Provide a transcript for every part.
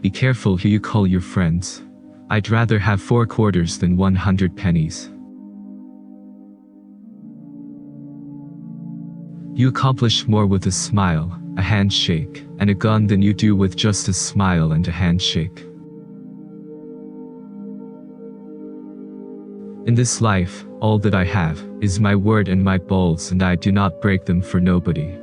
Be careful who you call your friends. I'd rather have 4 quarters than 100 pennies. You accomplish more with a smile, a handshake, and a gun than you do with just a smile and a handshake. In this life, all that I have is my word and my balls, and I do not break them for nobody.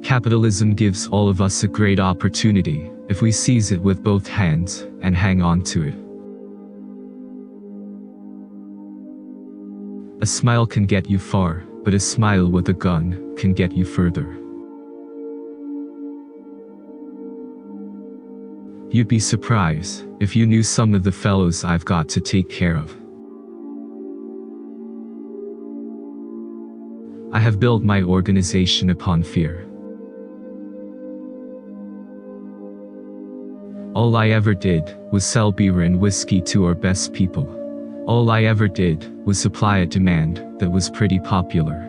Capitalism gives all of us a great opportunity if we seize it with both hands and hang on to it. A smile can get you far, but a smile with a gun can get you further. You'd be surprised if you knew some of the fellows I've got to take care of. I have built my organization upon fear. All I ever did was sell beer and whiskey to our best people. All I ever did was supply a demand that was pretty popular.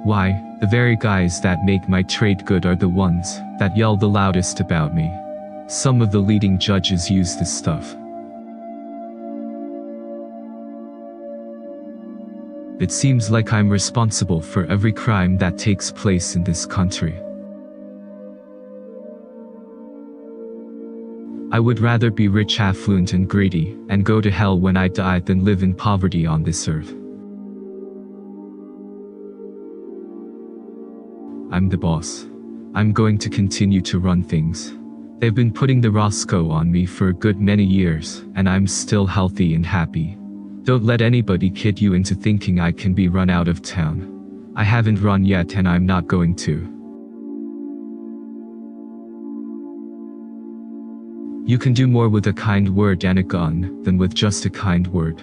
Why, the very guys that make my trade good are the ones that yell the loudest about me. Some of the leading judges use this stuff. It seems like I'm responsible for every crime that takes place in this country. I would rather be rich, affluent, and greedy, and go to hell when I die than live in poverty on this earth. I'm the boss. I'm going to continue to run things. They've been putting the Roscoe on me for a good many years, and I'm still healthy and happy. Don't let anybody kid you into thinking I can be run out of town. I haven't run yet, and I'm not going to. You can do more with a kind word and a gun than with just a kind word.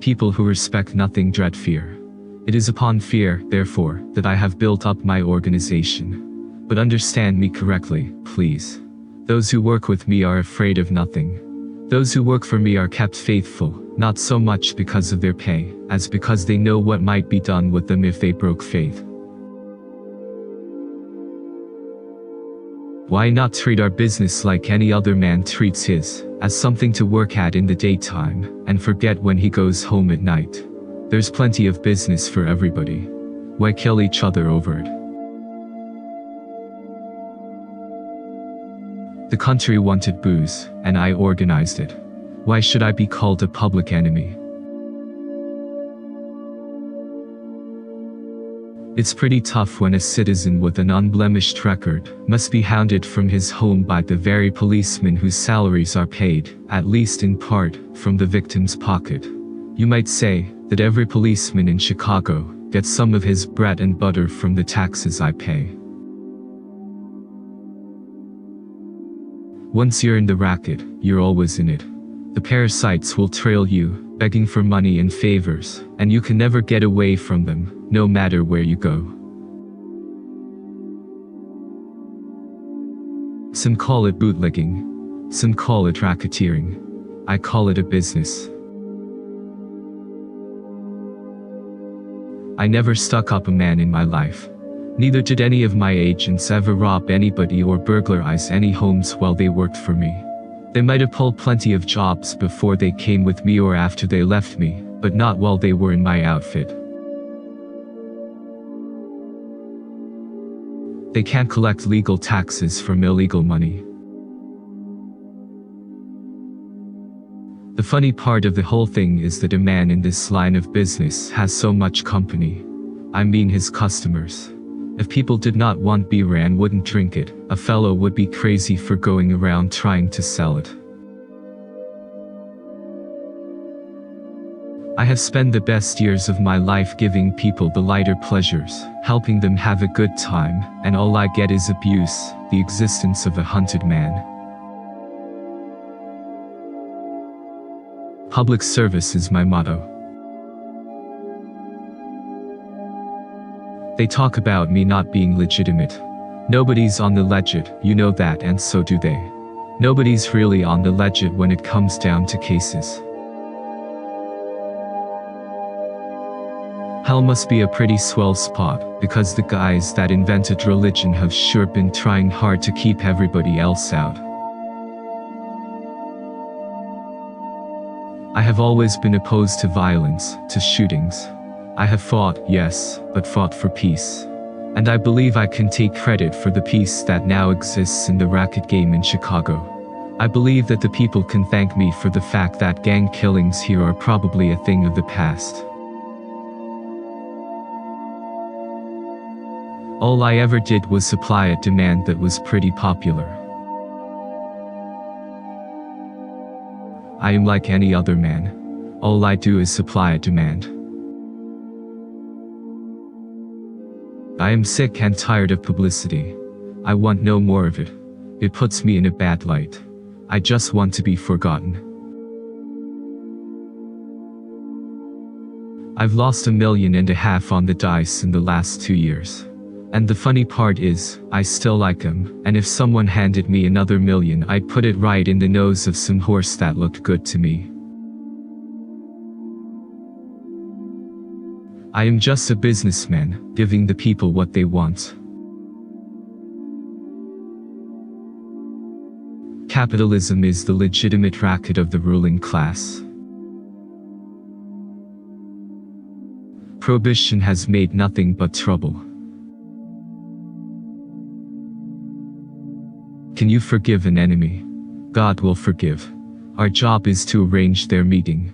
People who respect nothing dread fear. It is upon fear, therefore, that I have built up my organization. But understand me correctly, please. Those who work with me are afraid of nothing. Those who work for me are kept faithful, not so much because of their pay, as because they know what might be done with them if they broke faith. Why not treat our business like any other man treats his, as something to work at in the daytime, and forget when he goes home at night? There's plenty of business for everybody. Why kill each other over it? The country wanted booze, and I organized it. Why should I be called a public enemy? It's pretty tough when a citizen with an unblemished record must be hounded from his home by the very policemen whose salaries are paid, at least in part, from the victim's pocket. You might say that every policeman in Chicago gets some of his bread and butter from the taxes I pay. Once you're in the racket, you're always in it. The parasites will trail you, begging for money and favors, and you can never get away from them, no matter where you go. Some call it bootlegging. Some call it racketeering. I call it a business. I never stuck up a man in my life. Neither did any of my agents ever rob anybody or burglarize any homes while they worked for me. They might have pulled plenty of jobs before they came with me or after they left me, but not while they were in my outfit. They can't collect legal taxes from illegal money. The funny part of the whole thing is that a man in this line of business has so much company. I mean his customers. If people did not want beer and wouldn't drink it, a fellow would be crazy for going around trying to sell it. I have spent the best years of my life giving people the lighter pleasures, helping them have a good time, and all I get is abuse, the existence of a hunted man. Public service is my motto. They talk about me not being legitimate. Nobody's on the legit, you know that, and so do they. Nobody's really on the legit when it comes down to cases. Hell must be a pretty swell spot, because the guys that invented religion have sure been trying hard to keep everybody else out. I have always been opposed to violence, to shootings. I have fought, yes, but fought for peace. And I believe I can take credit for the peace that now exists in the racket game in Chicago. I believe that the people can thank me for the fact that gang killings here are probably a thing of the past. All I ever did was supply a demand that was pretty popular. I am like any other man. All I do is supply a demand. I am sick and tired of publicity. I want no more of it. It puts me in a bad light. I just want to be forgotten. I've lost $1.5 million on the dice in the last 2 years. And the funny part is, I still like him, and if someone handed me another $1 million, I'd put it right in the nose of some horse that looked good to me. I am just a businessman, giving the people what they want. Capitalism is the legitimate racket of the ruling class. Prohibition has made nothing but trouble. Can you forgive an enemy? God will forgive. Our job is to arrange their meeting.